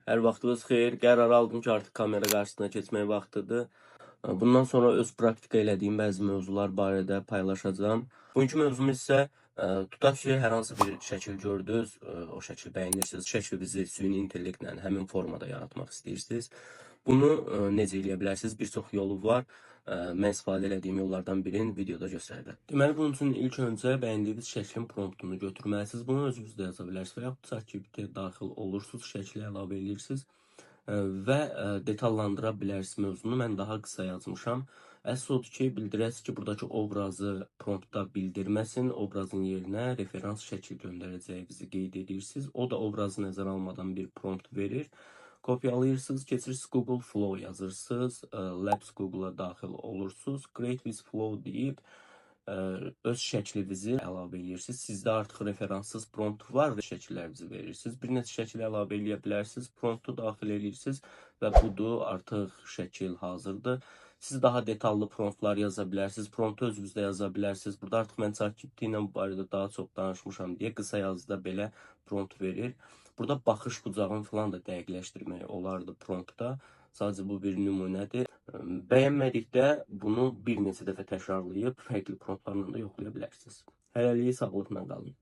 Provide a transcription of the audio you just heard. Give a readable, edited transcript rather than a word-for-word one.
Hər vaxtınız xeyir. Qərar aldım ki, artıq kamera qarşısına keçmək vaxtıdır. Bundan sonra öz praktika elədiyim bəzi mövzular barədə paylaşacağam. Bugünkü mövzumuz isə tutaq ki, hər hansı bir şəkil gördünüz, o şəkli bəyənirsiniz, şəklinizi süni intellektlə həmin formada yaratmaq istəyirsiniz. Bunu necə edə bilərsiniz? Bir çox yolu var. Mən istifadə etdiyim yollardan birini videoda göstərirəm. Deməli, bunun üçün ilk öncə bəyəndiyiniz şəklin promptunu götürməlisiniz. Bunu özünüz də yaza bilərsiniz və yaxud ChatGPT-yə daxil olursunuz, şəkli əlavə edirsiniz və detallandıra bilərsiniz mövzunu. Mən daha qısa yazmışam. Əsas odur ki, bildirəsiniz ki, buradakı obrazı promptda bildirməsin, obrazın yerinə referans şəkil göndərəcəyinizi qeyd edirsiniz. O da obrazı nəzərə almadan bir prompt verir. Kopyalayırsınız, keçirsiniz Google Flow yazırsınız, Labs Google-a daxil olursunuz, Create with Flow deyib öz şəklinizi əlavə edirsiniz. Sizdə artıq referanssız prompt var, şəkillərinizi verirsiniz. Bir neçə şəkil əlavə edə bilərsiniz, promptu daxil edirsiniz və budur, artıq şəkil hazırdır. Siz daha detallı promptlar yaza bilərsiniz, promptu özünüzdə yaza bilərsiniz. Burada artıq mən ChatGPT ilə bu barədə daha çox danışmışam deyə qısa yazıda belə prompt verir. Burada baxış bucağını falan da dəqiqləşdirmək olardı promptda. Sadəcə bu bir nümunədir. Bəyənmədikdə bunu bir neçə dəfə təkrarlayıb fərqli promptlarla da yoxlaya bilərsiniz. Hələlik sağlıqla qalın.